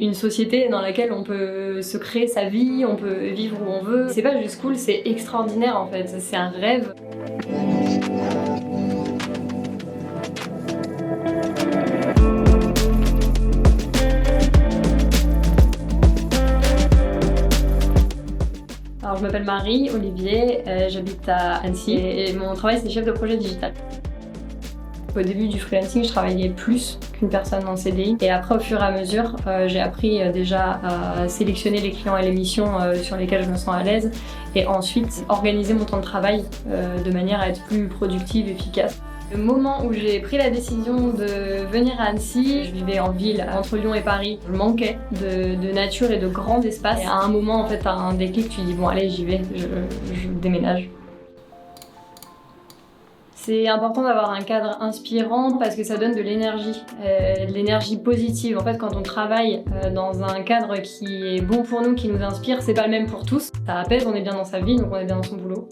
une société dans laquelle on peut se créer sa vie, on peut vivre où on veut. C'est pas juste cool, c'est extraordinaire en fait, c'est un rêve. Alors je m'appelle Marie-Olivier, j'habite à Annecy et mon travail c'est chef de projet digital. Au début du freelancing, je travaillais plus qu'une personne en CDI et après au fur et à mesure, j'ai appris déjà à sélectionner les clients et les missions sur lesquelles je me sens à l'aise et ensuite organiser mon temps de travail de manière à être plus productive et efficace. Le moment où j'ai pris la décision de venir à Annecy, je vivais en ville entre Lyon et Paris. Je manquais de nature et de grands espaces. Et à un moment, en fait, t'as un déclic, tu dis bon allez, j'y vais, je déménage. C'est important d'avoir un cadre inspirant parce que ça donne de l'énergie positive. En fait, quand on travaille dans un cadre qui est bon pour nous, qui nous inspire, c'est pas le même pour tous. Ça apaise, on est bien dans sa vie, donc on est bien dans son boulot.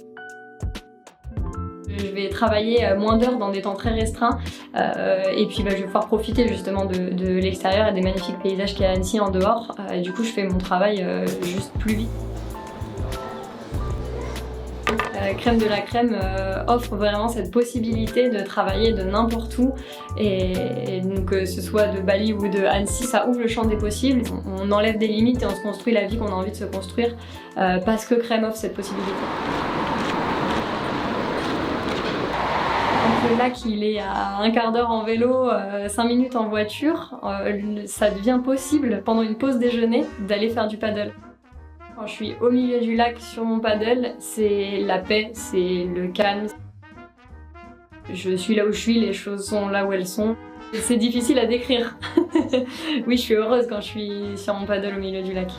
Je vais travailler moins d'heures dans des temps très restreints et puis je vais pouvoir profiter justement de l'extérieur et des magnifiques paysages qu'il y a à Annecy en dehors. Et du coup, je fais mon travail juste plus vite. Crème de la Crème offre vraiment cette possibilité de travailler de n'importe où et donc que ce soit de Bali ou de Annecy, ça ouvre le champ des possibles. On enlève des limites et on se construit la vie qu'on a envie de se construire parce que Crème offre cette possibilité. Le lac il est à un quart d'heure en vélo, 5 minutes en voiture, ça devient possible pendant une pause déjeuner d'aller faire du paddle. Quand je suis au milieu du lac sur mon paddle, c'est la paix, c'est le calme. Je suis là où je suis, les choses sont là où elles sont. C'est difficile à décrire. Oui, je suis heureuse quand je suis sur mon paddle au milieu du lac.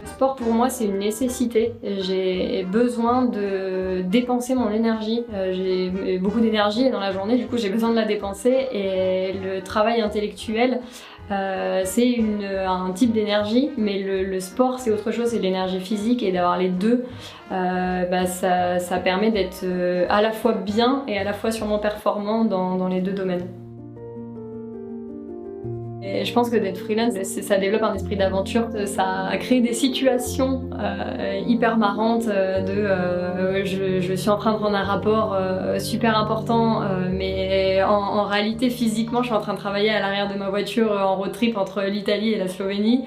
Le sport pour moi c'est une nécessité, j'ai besoin de dépenser mon énergie, j'ai beaucoup d'énergie dans la journée, du coup j'ai besoin de la dépenser et le travail intellectuel c'est un type d'énergie, mais le sport c'est autre chose, c'est l'énergie physique et d'avoir les deux, ça permet d'être à la fois bien et à la fois sûrement performant dans les deux domaines. Et je pense que d'être freelance, ça développe un esprit d'aventure, ça crée des situations hyper marrantes je suis en train de prendre un rapport super important mais en réalité physiquement je suis en train de travailler à l'arrière de ma voiture en road trip entre l'Italie et la Slovénie.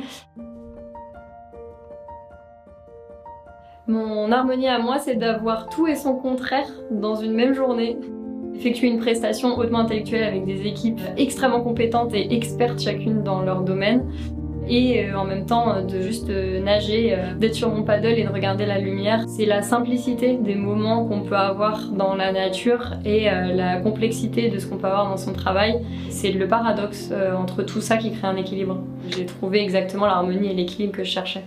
Mon harmonie à moi c'est d'avoir tout et son contraire dans une même journée. Effectuer une prestation hautement intellectuelle avec des équipes extrêmement compétentes et expertes chacune dans leur domaine et en même temps de juste nager, d'être sur mon paddle et de regarder la lumière. C'est la simplicité des moments qu'on peut avoir dans la nature et la complexité de ce qu'on peut avoir dans son travail. C'est le paradoxe entre tout ça qui crée un équilibre. J'ai trouvé exactement l'harmonie et l'équilibre que je cherchais.